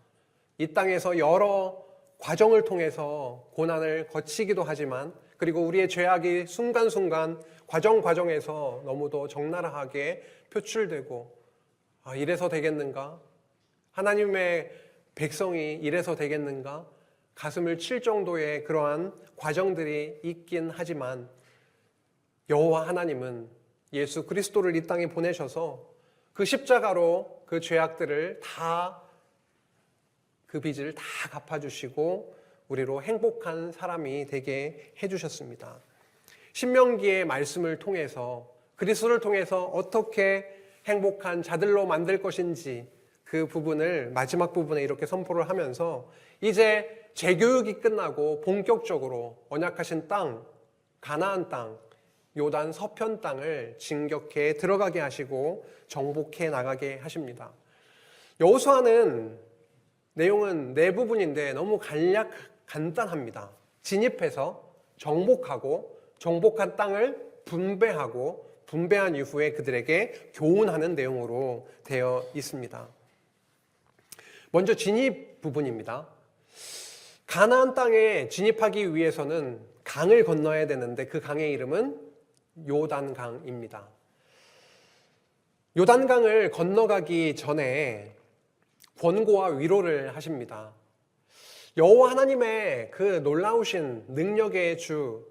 이 땅에서 여러 과정을 통해서 고난을 거치기도 하지만, 그리고 우리의 죄악이 순간순간 과정에서 너무도 적나라하게 표출되고, 이래서 되겠는가? 하나님의 백성이 이래서 되겠는가? 가슴을 칠 정도의 그러한 과정들이 있긴 하지만, 여호와 하나님은 예수 그리스도를 이 땅에 보내셔서 그 십자가로 그 죄악들을 그 빚을 다 갚아주시고 우리로 행복한 사람이 되게 해주셨습니다. 신명기의 말씀을 통해서, 그리스도를 통해서 어떻게 행복한 자들로 만들 것인지 그 부분을 마지막 부분에 이렇게 선포를 하면서, 이제 재교육이 끝나고 본격적으로 언약하신 땅, 가나안 땅, 요단 서편 땅을 진격해 들어가게 하시고 정복해 나가게 하십니다. 여호수아는 내용은 네 부분인데 너무 간단합니다. 진입해서 정복하고, 정복한 땅을 분배하고, 분배한 이후에 그들에게 교훈하는 내용으로 되어 있습니다. 먼저 진입 부분입니다. 가나안 땅에 진입하기 위해서는 강을 건너야 되는데 그 강의 이름은 요단강입니다. 요단강을 건너가기 전에 권고와 위로를 하십니다. 여호와 하나님의 그 놀라우신 능력의 주,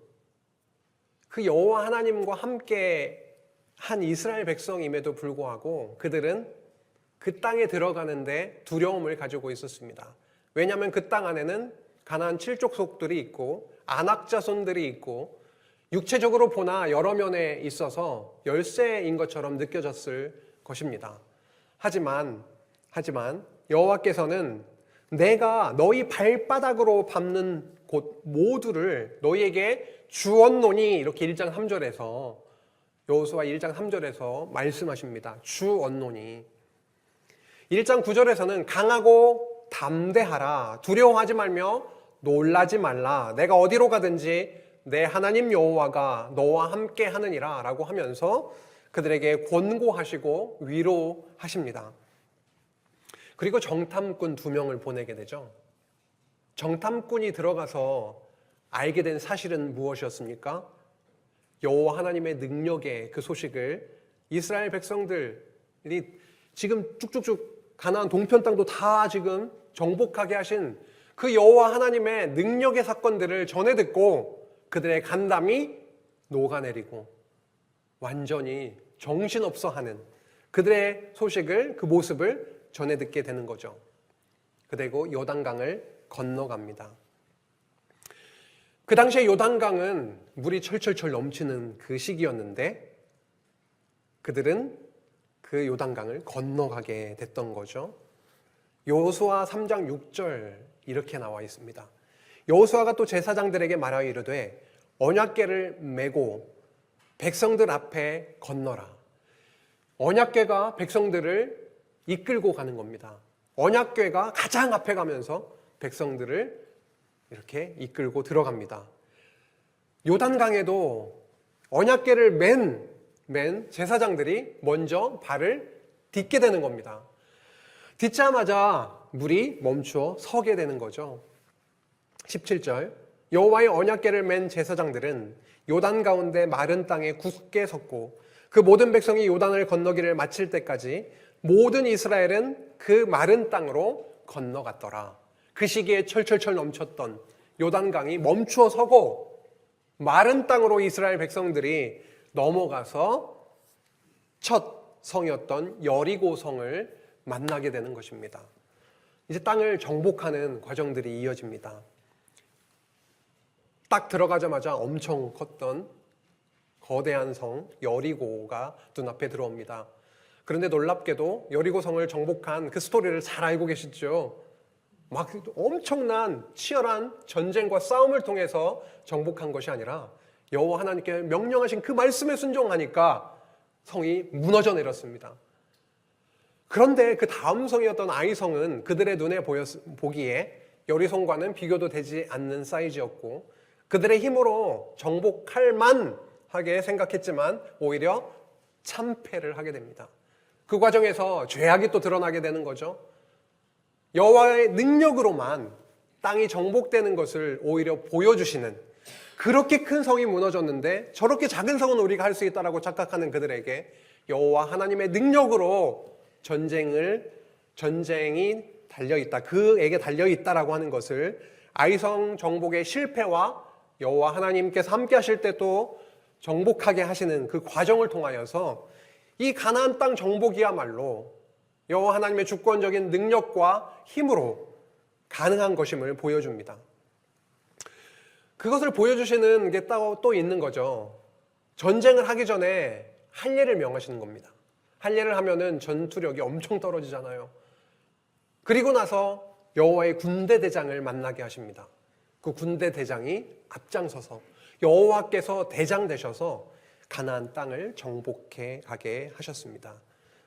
그 여호와 하나님과 함께 한 이스라엘 백성임에도 불구하고 그들은 그 땅에 들어가는데 두려움을 가지고 있었습니다. 왜냐하면 그 땅 안에는 가나안 7족속들이 있고 아낙 자손들이 있고, 육체적으로 보나 여러 면에 있어서 열세인 것처럼 느껴졌을 것입니다. 하지만 여호와께서는 내가 너희 발바닥으로 밟는 곳 모두를 너희에게 주었노니, 이렇게 1장 3절에서, 여호수아 1장 3절에서 말씀하십니다. 주었노니. 1장 9절에서는 강하고 담대하라, 두려워하지 말며 놀라지 말라, 내가 어디로 가든지 내 하나님 여호와가 너와 함께 하느니라 라고 하면서 그들에게 권고하시고 위로하십니다. 그리고 정탐꾼 2명을 보내게 되죠. 정탐꾼이 들어가서 알게 된 사실은 무엇이었습니까? 여호와 하나님의 능력의 그 소식을 이스라엘 백성들이 지금 쭉쭉쭉 가나안 동편 땅도 다 지금 정복하게 하신 그 여호와 하나님의 능력의 사건들을 전해 듣고 그들의 간담이 녹아내리고 완전히 정신없어 하는 그들의 소식을, 그 모습을 전해 듣게 되는 거죠. 그리고 요단강을 건너갑니다. 그 당시에 요단강은 물이 철철철 넘치는 그 시기였는데 그들은 그 요단강을 건너가게 됐던 거죠. 여호수아 3장 6절 이렇게 나와 있습니다. 여호수아가 또 제사장들에게 말하여 이르되 언약궤를 메고 백성들 앞에 건너라. 언약궤가 백성들을 이끌고 가는 겁니다. 언약궤가 가장 앞에 가면서 백성들을 이렇게 이끌고 들어갑니다. 요단강에도 언약궤를 맨 제사장들이 먼저 발을 딛게 되는 겁니다. 딛자마자 물이 멈추어 서게 되는 거죠. 17절, 여호와의 언약궤를 맨 제사장들은 요단 가운데 마른 땅에 굳게 섰고 그 모든 백성이 요단을 건너기를 마칠 때까지 모든 이스라엘은 그 마른 땅으로 건너갔더라. 그 시기에 철철철 넘쳤던 요단강이 멈추어 서고 마른 땅으로 이스라엘 백성들이 넘어가서 첫 성이었던 여리고 성을 만나게 되는 것입니다. 이제 땅을 정복하는 과정들이 이어집니다. 딱 들어가자마자 엄청 컸던 거대한 성 여리고가 눈앞에 들어옵니다. 그런데 놀랍게도 여리고 성을 정복한 그 스토리를 잘 알고 계시죠? 막 엄청난 치열한 전쟁과 싸움을 통해서 정복한 것이 아니라 여호와 하나님께 명령하신 그 말씀에 순종하니까 성이 무너져 내렸습니다. 그런데 그 다음 성이었던 아이성은 그들의 눈에 보기에 여리성과는 비교도 되지 않는 사이즈였고 그들의 힘으로 정복할 만하게 생각했지만 오히려 참패를 하게 됩니다. 그 과정에서 죄악이 또 드러나게 되는 거죠. 여호와의 능력으로만 땅이 정복되는 것을 오히려 보여주시는, 그렇게 큰 성이 무너졌는데 저렇게 작은 성은 우리가 할 수 있다라고 착각하는 그들에게 여호와 하나님의 능력으로 전쟁이 달려있다, 그에게 달려있다라고 하는 것을 아이성 정복의 실패와 여호와 하나님께서 함께 하실 때 또 정복하게 하시는 그 과정을 통하여서 이 가나안 땅 정복이야말로 여호와 하나님의 주권적인 능력과 힘으로 가능한 것임을 보여줍니다. 그것을 보여주시는 게 또 있는 거죠. 전쟁을 하기 전에 할례를 명하시는 겁니다. 할례를 하면은 전투력이 엄청 떨어지잖아요. 그리고 나서 여호와의 군대 대장을 만나게 하십니다. 그 군대 대장이 앞장서서 여호와께서 대장 되셔서 가나안 땅을 정복해 가게 하셨습니다.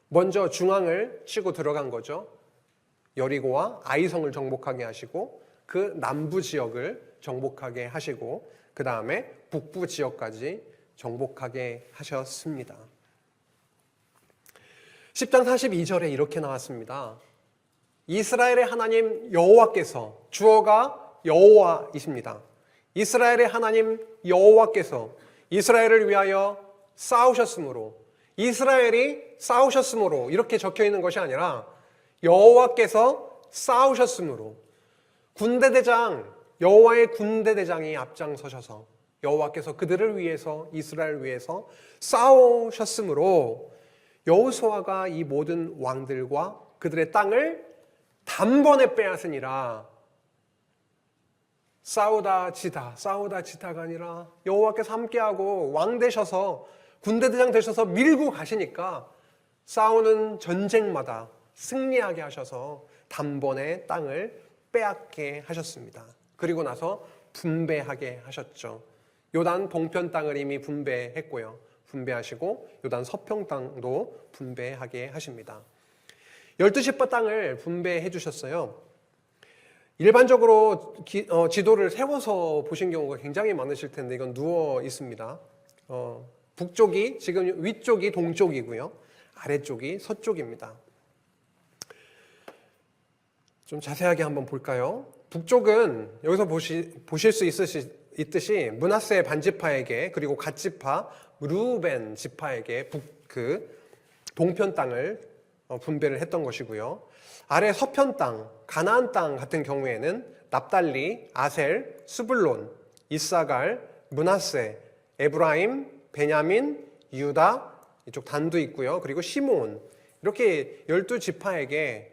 먼저 중앙을 치고 들어간 거죠. 여리고와 아이성을 정복하게 하시고 그 남부 지역을 정복하게 하시고 그 다음에 북부 지역까지 정복하게 하셨습니다. 10장 42절에 이렇게 나왔습니다. 이스라엘의 하나님 여호와께서, 주어가 여호와이십니다. 이스라엘의 하나님 여호와께서 이스라엘을 위하여 싸우셨으므로, 이스라엘이 싸우셨으므로 이렇게 적혀 있는 것이 아니라 여호와께서 싸우셨으므로, 군대대장, 여호와의 군대대장이 앞장서셔서 여호와께서 그들을 위해서, 이스라엘을 위해서 싸우셨으므로 여호수아가 이 모든 왕들과 그들의 땅을 단번에 빼앗으니라. 싸우다 지다가 아니라 여호와께서 함께하고 왕 되셔서 군대대장 되셔서 밀고 가시니까 싸우는 전쟁마다 승리하게 하셔서 단번에 땅을 빼앗게 하셨습니다. 그리고 나서 분배하게 하셨죠. 요단 동편 땅을 이미 분배했고요. 분배하시고 요단 서편 땅도 분배하게 하십니다. 12지파 땅을 분배해 주셨어요. 일반적으로 지도를 세워서 보신 경우가 굉장히 많으실 텐데 이건 누워 있습니다. 북쪽이, 지금 위쪽이 동쪽이고요. 아래쪽이 서쪽입니다. 좀 자세하게 한번 볼까요? 북쪽은 여기서 보실 수 있듯이 므낫세 반지파에게, 그리고 갓지파 르우벤 지파에게 그 동편 땅을 분배를 했던 것이고요. 아래 서편 땅, 가나안 땅 같은 경우에는 납달리, 아셀, 스불론, 이사갈, 므낫세, 에브라임, 베냐민, 유다, 이쪽 단도 있고요. 그리고 시몬, 이렇게 12지파에게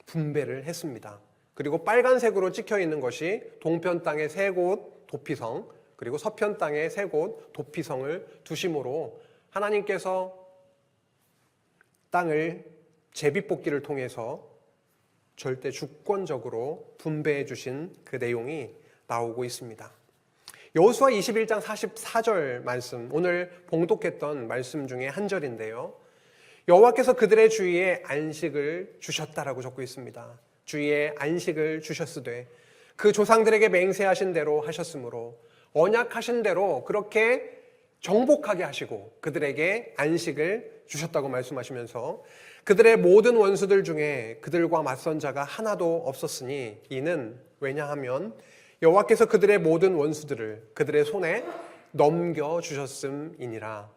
분배를 했습니다. 그리고 빨간색으로 찍혀 있는 것이 동편 땅의 3곳 도피성, 그리고 서편 땅의 3곳 도피성을 두심으로 하나님께서 땅을 제비뽑기를 통해서 절대 주권적으로 분배해 주신 그 내용이 나오고 있습니다. 여호수아 21장 44절 말씀, 오늘 봉독했던 말씀 중에 한 절인데요. 여호와께서 그들의 주위에 안식을 주셨다라고 적고 있습니다. 주위에 안식을 주셨으되 그 조상들에게 맹세하신 대로 하셨으므로 언약하신 대로 그렇게 정복하게 하시고 그들에게 안식을 주셨다고 말씀하시면서 그들의 모든 원수들 중에 그들과 맞선 자가 하나도 없었으니 이는 왜냐하면 여호와께서 그들의 모든 원수들을 그들의 손에 넘겨주셨음이니라.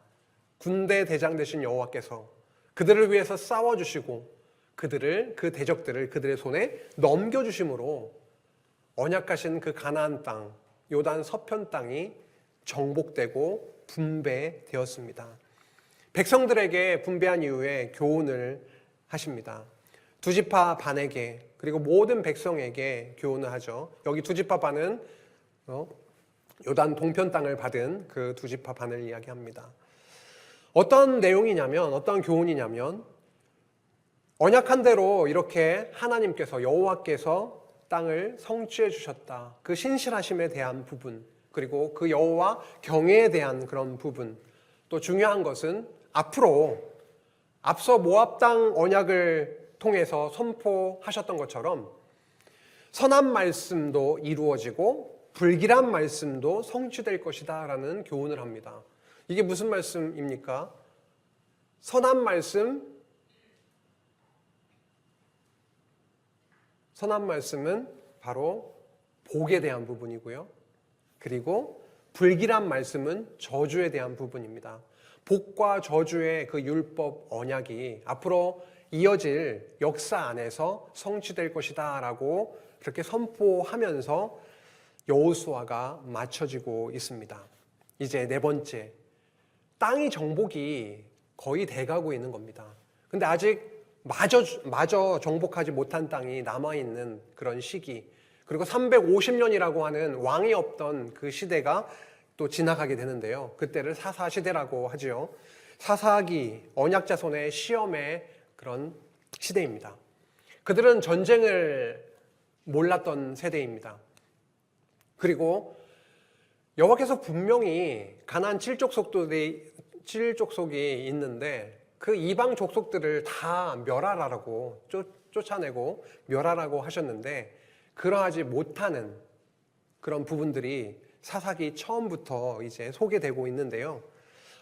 군대 대장 되신 여호와께서 그들을 위해서 싸워주시고 그 대적들을 그들의 손에 넘겨주심으로 언약하신 그 가나안 땅, 요단 서편 땅이 정복되고 분배되었습니다. 백성들에게 분배한 이후에 교훈을 하십니다. 두 지파 반에게 그리고 모든 백성에게 교훈을 하죠. 여기 두 지파 반은 요단 동편 땅을 받은 그 두 지파 반을 이야기합니다. 어떤 내용이냐면, 어떤 교훈이냐면, 언약한 대로 이렇게 하나님께서, 여호와께서 땅을 성취해 주셨다. 그 신실하심에 대한 부분, 그리고 그 여호와 경외에 대한 그런 부분, 또 중요한 것은 앞서 모압 땅 언약을 통해서 선포하셨던 것처럼 선한 말씀도 이루어지고 불길한 말씀도 성취될 것이다 라는 교훈을 합니다. 이게 무슨 말씀입니까? 선한 말씀은 바로 복에 대한 부분이고요. 그리고 불길한 말씀은 저주에 대한 부분입니다. 복과 저주의 그 율법 언약이 앞으로 이어질 역사 안에서 성취될 것이다 라고 그렇게 선포하면서 여호수아가 맞춰지고 있습니다. 이제 네 번째, 땅이 정복이 거의 돼가고 있는 겁니다. 근데 아직 마저 정복하지 못한 땅이 남아있는 그런 시기, 그리고 350년이라고 하는 왕이 없던 그 시대가 또 지나가게 되는데요. 그때를 사사시대라고 하지요. 사사기, 언약자손의 시험의 그런 시대입니다. 그들은 전쟁을 몰랐던 세대입니다. 그리고 여호와께서 분명히 가나안 7족속이 있는데 그 이방 족속들을 다 멸하라고 쫓아내고 멸하라고 하셨는데 그러하지 못하는 그런 부분들이 사사기 처음부터 이제 소개되고 있는데요.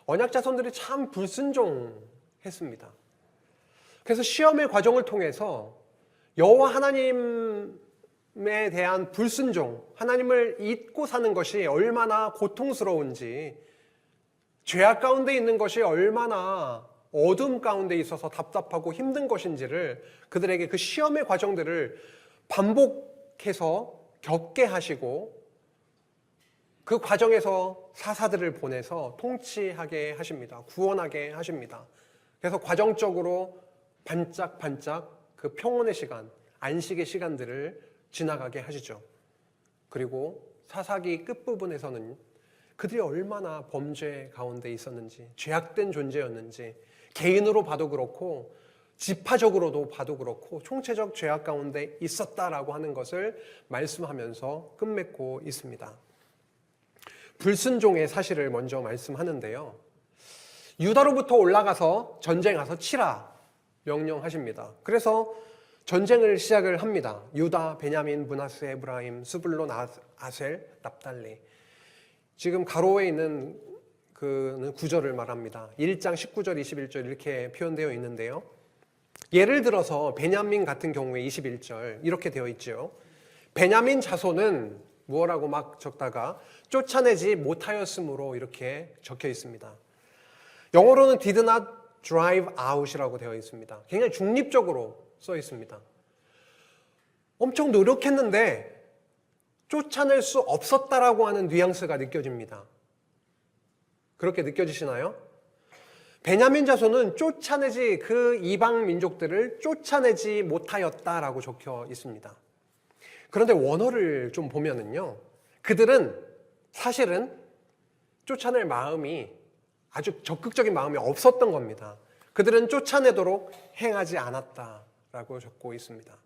언약자손들이 참 불순종했습니다. 그래서 시험의 과정을 통해서 여호와 하나님에 대한 불순종, 하나님을 잊고 사는 것이 얼마나 고통스러운지, 죄악 가운데 있는 것이 얼마나 어둠 가운데 있어서 답답하고 힘든 것인지를 그들에게 그 시험의 과정들을 반복해서 겪게 하시고 그 과정에서 사사들을 보내서 통치하게 하십니다. 구원하게 하십니다. 그래서 과정적으로 반짝반짝 그 평온의 시간, 안식의 시간들을 지나가게 하시죠. 그리고 사사기 끝부분에서는 그들이 얼마나 범죄 가운데 있었는지, 죄악된 존재였는지, 개인으로 봐도 그렇고 지파적으로도 봐도 그렇고 총체적 죄악 가운데 있었다라고 하는 것을 말씀하면서 끝맺고 있습니다. 불순종의 사실을 먼저 말씀하는데요. 유다로부터 올라가서 전쟁하서 치라 명령하십니다. 그래서 전쟁을 시작을 합니다. 유다, 베냐민, 므낫세, 에브라임, 스불론, 아셀, 납달리. 지금 가로에 있는 그 구절을 말합니다. 1장 19절, 21절 이렇게 표현되어 있는데요. 예를 들어서 베냐민 같은 경우에 21절 이렇게 되어 있죠. 베냐민 자손은 무엇라고 막 적다가 쫓아내지 못하였으므로 이렇게 적혀 있습니다. 영어로는 did not drive out이라고 되어 있습니다. 굉장히 중립적으로 써 있습니다. 엄청 노력했는데 쫓아낼 수 없었다라고 하는 뉘앙스가 느껴집니다. 그렇게 느껴지시나요? 베냐민 자손은 그 이방 민족들을 쫓아내지 못하였다라고 적혀 있습니다. 그런데 원어를 좀 보면은요, 그들은 사실은 쫓아낼 마음이 아주 적극적인 마음이 없었던 겁니다. 그들은 쫓아내도록 행하지 않았다라고 적고 있습니다.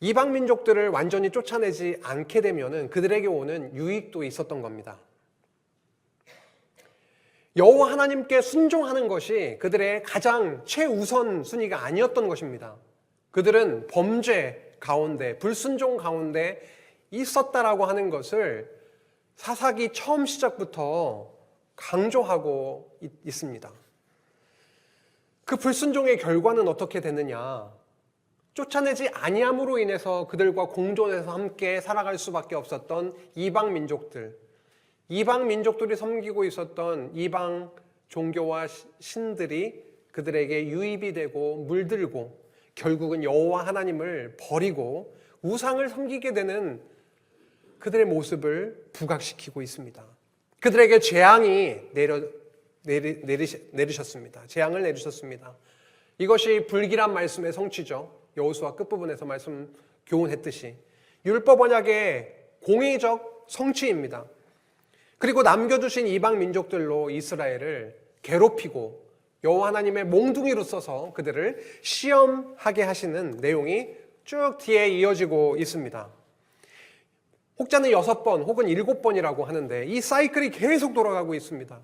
이방 민족들을 완전히 쫓아내지 않게 되면은 그들에게 오는 유익도 있었던 겁니다. 여호와 하나님께 순종하는 것이 그들의 가장 최우선 순위가 아니었던 것입니다. 그들은 범죄 가운데, 불순종 가운데 있었다라고 하는 것을 사사기 처음 시작부터 강조하고 있습니다. 그 불순종의 결과는 어떻게 되느냐? 쫓아내지 아니함으로 인해서 그들과 공존해서 함께 살아갈 수밖에 없었던 이방 민족들, 이방 민족들이 섬기고 있었던 이방 종교와 신들이 그들에게 유입이 되고 물들고 결국은 여호와 하나님을 버리고 우상을 섬기게 되는 그들의 모습을 부각시키고 있습니다. 그들에게 재앙이 내리셨습니다. 재앙을 내리셨습니다. 이것이 불길한 말씀의 성취죠. 여호수아 끝부분에서 말씀 교훈했듯이 율법 언약의 공의적 성취입니다. 그리고 남겨두신 이방 민족들로 이스라엘을 괴롭히고 여호와 하나님의 몽둥이로 써서 그들을 시험하게 하시는 내용이 쭉 뒤에 이어지고 있습니다. 혹자는 6번 혹은 7번이라고 하는데 이 사이클이 계속 돌아가고 있습니다.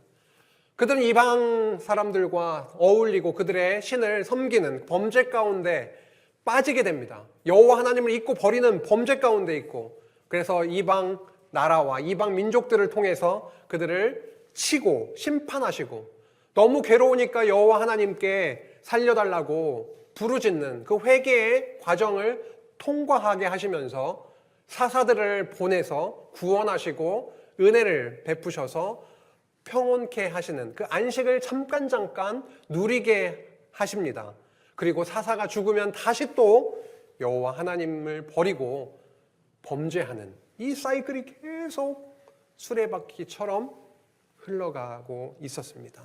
그들은 이방 사람들과 어울리고 그들의 신을 섬기는 범죄 가운데 빠지게 됩니다. 여호와 하나님을 잊고 버리는 범죄 가운데 있고, 그래서 이방 나라와 이방 민족들을 통해서 그들을 치고 심판하시고 너무 괴로우니까 여호와 하나님께 살려달라고 부르짖는 그 회개의 과정을 통과하게 하시면서 사사들을 보내서 구원하시고 은혜를 베푸셔서 평온케 하시는 그 안식을 잠깐 누리게 하십니다. 그리고 사사가 죽으면 다시 또 여호와 하나님을 버리고 범죄하는 이 사이클이 계속 수레바퀴처럼 흘러가고 있었습니다.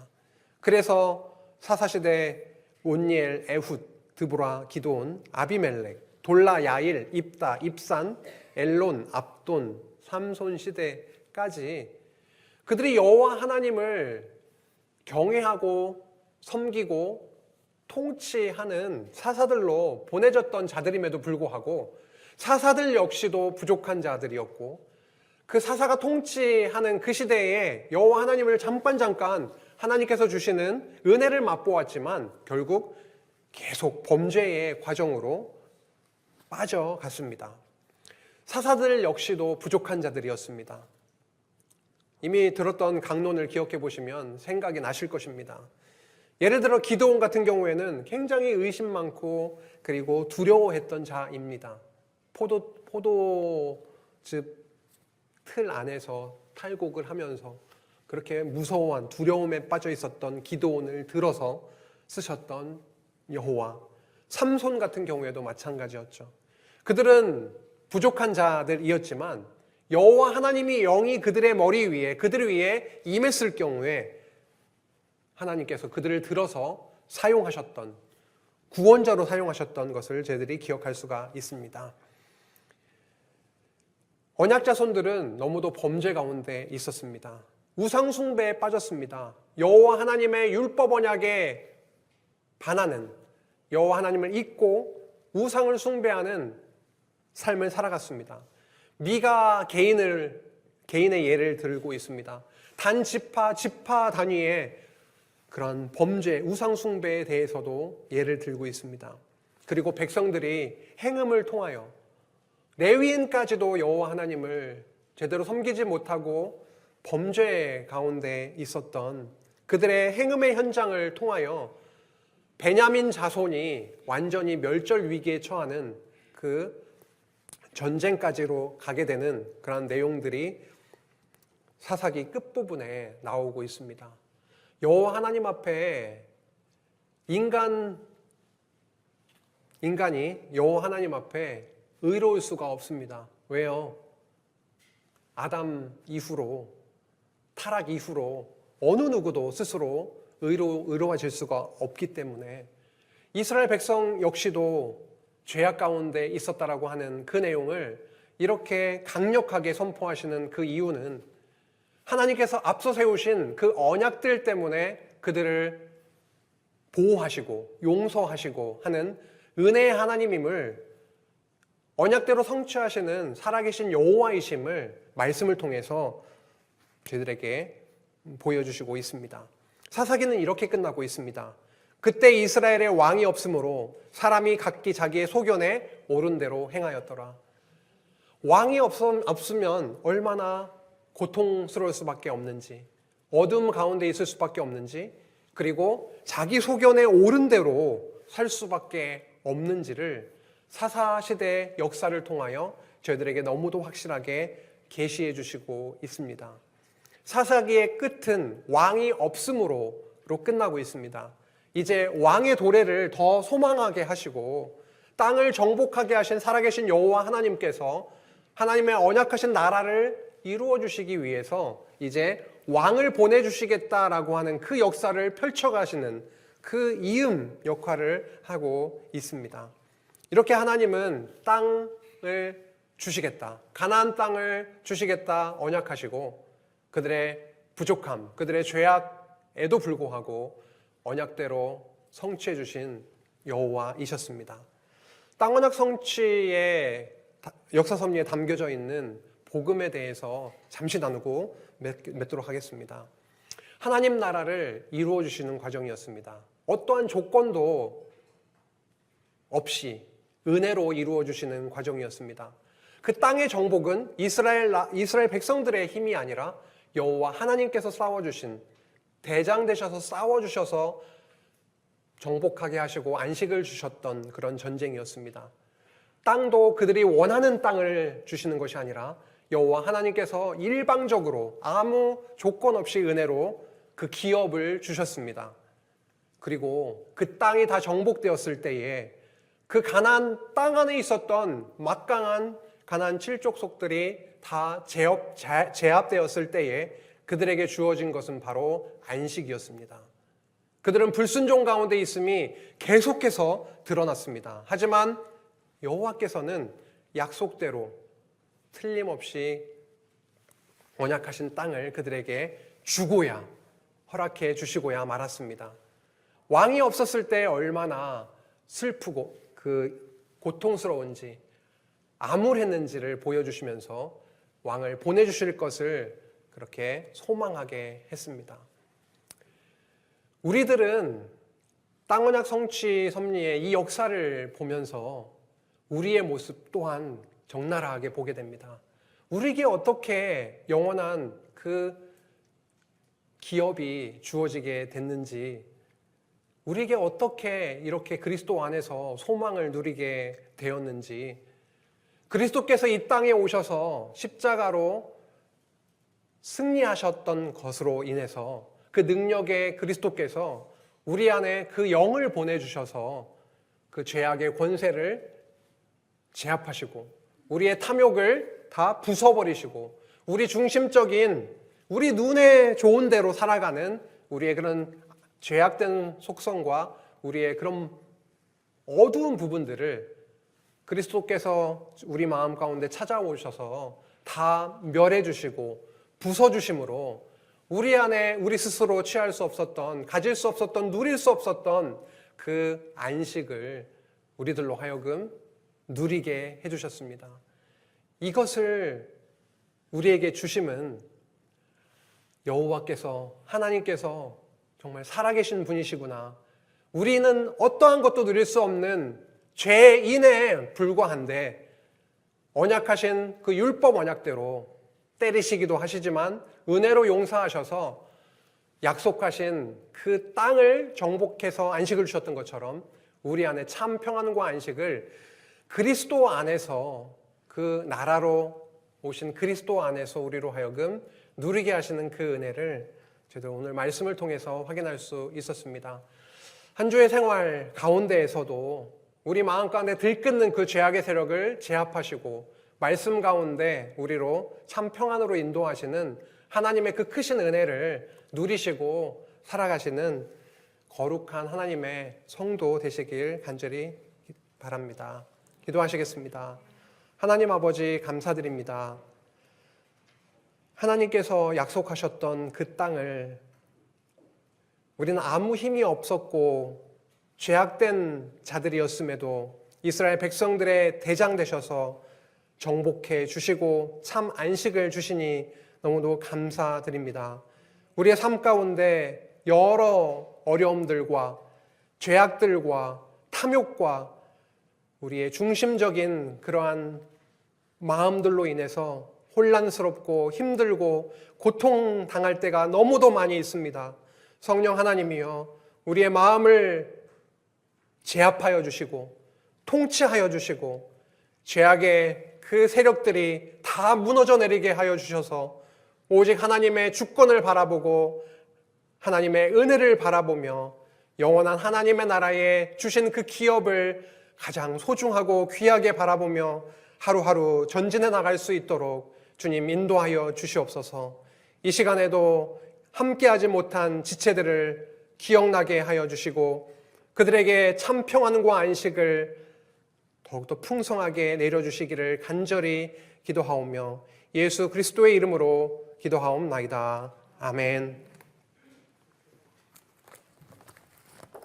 그래서 사사시대 온니엘, 에훗, 드보라, 기드온, 아비멜렉, 돌라, 야일, 입다, 입산, 엘론, 압돈, 삼손 시대까지 그들이 여호와 하나님을 경외하고 섬기고 통치하는 사사들로 보내졌던 자들임에도 불구하고 사사들 역시도 부족한 자들이었고 그 사사가 통치하는 그 시대에 여호와 하나님을 잠깐 하나님께서 주시는 은혜를 맛보았지만 결국 계속 범죄의 과정으로 빠져갔습니다. 사사들 역시도 부족한 자들이었습니다. 이미 들었던 강론을 기억해 보시면 생각이 나실 것입니다. 예를 들어 기드온 같은 경우에는 굉장히 의심 많고 그리고 두려워했던 자입니다. 포도즙 틀 안에서 탈곡을 하면서 그렇게 무서워한 두려움에 빠져 있었던 기드온을 들어서 쓰셨던 여호와, 삼손 같은 경우에도 마찬가지였죠. 그들은 부족한 자들이었지만 여호와 하나님이 영이 그들의 머리 위에 그들 위에 임했을 경우에 하나님께서 그들을 들어서 사용하셨던 구원자로 사용하셨던 것을 저희들이 기억할 수가 있습니다. 언약 자손들은 너무도 범죄 가운데 있었습니다. 우상 숭배에 빠졌습니다. 여호와 하나님의 율법 언약에 반하는, 여호와 하나님을 잊고 우상을 숭배하는 삶을 살아갔습니다. 미가 개인의 예를 들고 있습니다. 단 지파 단위의 그런 범죄, 우상 숭배에 대해서도 예를 들고 있습니다. 그리고 백성들이 행음을 통하여 레위인까지도 여호와 하나님을 제대로 섬기지 못하고 범죄 가운데 있었던 그들의 행음의 현장을 통하여 베냐민 자손이 완전히 멸절 위기에 처하는 그 전쟁까지로 가게 되는 그런 내용들이 사사기 끝부분에 나오고 있습니다. 여호와 하나님 앞에 인간이 여호와 하나님 앞에 의로울 수가 없습니다. 왜요? 아담 이후로, 타락 이후로 어느 누구도 스스로 의로워질 수가 없기 때문에 이스라엘 백성 역시도 죄악 가운데 있었다라고 하는 그 내용을 이렇게 강력하게 선포하시는 그 이유는 하나님께서 앞서 세우신 그 언약들 때문에 그들을 보호하시고 용서하시고 하는 은혜의 하나님임을 언약대로 성취하시는 살아계신 여호와이심을 말씀을 통해서 저희들에게 보여주시고 있습니다. 사사기는 이렇게 끝나고 있습니다. 그때 이스라엘의 왕이 없으므로 사람이 각기 자기의 소견에 옳은 대로 행하였더라. 왕이 없으면 얼마나 고통스러울 수밖에 없는지, 어둠 가운데 있을 수밖에 없는지, 그리고 자기 소견에 옳은 대로 살 수밖에 없는지를 사사시대의 역사를 통하여 저희들에게 너무도 확실하게 계시해 주시고 있습니다. 사사기의 끝은 왕이 없음으로 끝나고 있습니다. 이제 왕의 도래를 더 소망하게 하시고 땅을 정복하게 하신 살아계신 여호와 하나님께서 하나님의 언약하신 나라를 이루어 주시기 위해서 이제 왕을 보내주시겠다라고 하는 그 역사를 펼쳐가시는 그 이음 역할을 하고 있습니다. 이렇게 하나님은 땅을 주시겠다, 가나안 땅을 주시겠다 언약하시고 그들의 부족함, 그들의 죄악에도 불구하고 언약대로 성취해 주신 여호와이셨습니다. 땅 언약 성취의 역사 섭리에 담겨져 있는 복음에 대해서 잠시 나누고 맺도록 하겠습니다. 하나님 나라를 이루어 주시는 과정이었습니다. 어떠한 조건도 없이 은혜로 이루어 주시는 과정이었습니다. 그 땅의 정복은 이스라엘 백성들의 힘이 아니라 여호와 하나님께서 싸워주신, 대장 되셔서 싸워주셔서 정복하게 하시고 안식을 주셨던 그런 전쟁이었습니다. 땅도 그들이 원하는 땅을 주시는 것이 아니라 여호와 하나님께서 일방적으로 아무 조건 없이 은혜로 그 기업을 주셨습니다. 그리고 그 땅이 다 정복되었을 때에 그 가나안 땅 안에 있었던 막강한 가나안 칠족속들이 다 제압되었을 때에 그들에게 주어진 것은 바로 안식이었습니다. 그들은 불순종 가운데 있음이 계속해서 드러났습니다. 하지만 여호와께서는 약속대로 틀림없이 언약하신 땅을 그들에게 주고야 허락해 주시고야 말았습니다. 왕이 없었을 때 얼마나 슬프고 고통스러운지 암울했는지를 보여주시면서 왕을 보내주실 것을 그렇게 소망하게 했습니다. 우리들은 땅 언약 성취 섭리의 이 역사를 보면서 우리의 모습 또한 적나라하게 보게 됩니다. 우리에게 어떻게 영원한 그 기업이 주어지게 됐는지, 우리에게 어떻게 이렇게 그리스도 안에서 소망을 누리게 되었는지, 그리스도께서 이 땅에 오셔서 십자가로 승리하셨던 것으로 인해서 그 능력의 그리스도께서 우리 안에 그 영을 보내주셔서 그 죄악의 권세를 제압하시고 우리의 탐욕을 다 부숴버리시고 우리 중심적인, 우리 눈에 좋은 대로 살아가는 우리의 그런 죄악된 속성과 우리의 그런 어두운 부분들을 그리스도께서 우리 마음 가운데 찾아오셔서 다 멸해 주시고 부숴 주심으로 우리 안에 우리 스스로 취할 수 없었던, 가질 수 없었던, 누릴 수 없었던 그 안식을 우리들로 하여금 누리게 해주셨습니다. 이것을 우리에게 주심은 여호와께서, 하나님께서 정말 살아계신 분이시구나, 우리는 어떠한 것도 누릴 수 없는 죄인에 불과한데 언약하신 그 율법 언약대로 때리시기도 하시지만 은혜로 용서하셔서 약속하신 그 땅을 정복해서 안식을 주셨던 것처럼 우리 안에 참 평안과 안식을 그리스도 안에서, 그 나라로 오신 그리스도 안에서 우리로 하여금 누리게 하시는 그 은혜를 저희들 오늘 말씀을 통해서 확인할 수 있었습니다. 한 주의 생활 가운데에서도 우리 마음 가운데 들끓는 그 죄악의 세력을 제압하시고 말씀 가운데 우리로 참 평안으로 인도하시는 하나님의 그 크신 은혜를 누리시고 살아가시는 거룩한 하나님의 성도 되시길 간절히 바랍니다. 기도하시겠습니다. 하나님 아버지, 감사드립니다. 하나님께서 약속하셨던 그 땅을 우리는 아무 힘이 없었고 죄악된 자들이었음에도 이스라엘 백성들의 대장 되셔서 정복해 주시고 참 안식을 주시니 너무도 감사드립니다. 우리의 삶 가운데 여러 어려움들과 죄악들과 탐욕과 우리의 중심적인 그러한 마음들로 인해서 혼란스럽고 힘들고 고통당할 때가 너무도 많이 있습니다. 성령 하나님이여 우리의 마음을 제압하여 주시고 통치하여 주시고 죄악의 그 세력들이 다 무너져 내리게 하여 주셔서 오직 하나님의 주권을 바라보고 하나님의 은혜를 바라보며 영원한 하나님의 나라에 주신 그 기업을 가장 소중하고 귀하게 바라보며 하루하루 전진해 나갈 수 있도록 주님 인도하여 주시옵소서. 이 시간에도 함께하지 못한 지체들을 기억나게 하여 주시고 그들에게 참 평안과 안식을 더욱더 풍성하게 내려주시기를 간절히 기도하오며 예수 그리스도의 이름으로 기도하옵나이다. 아멘.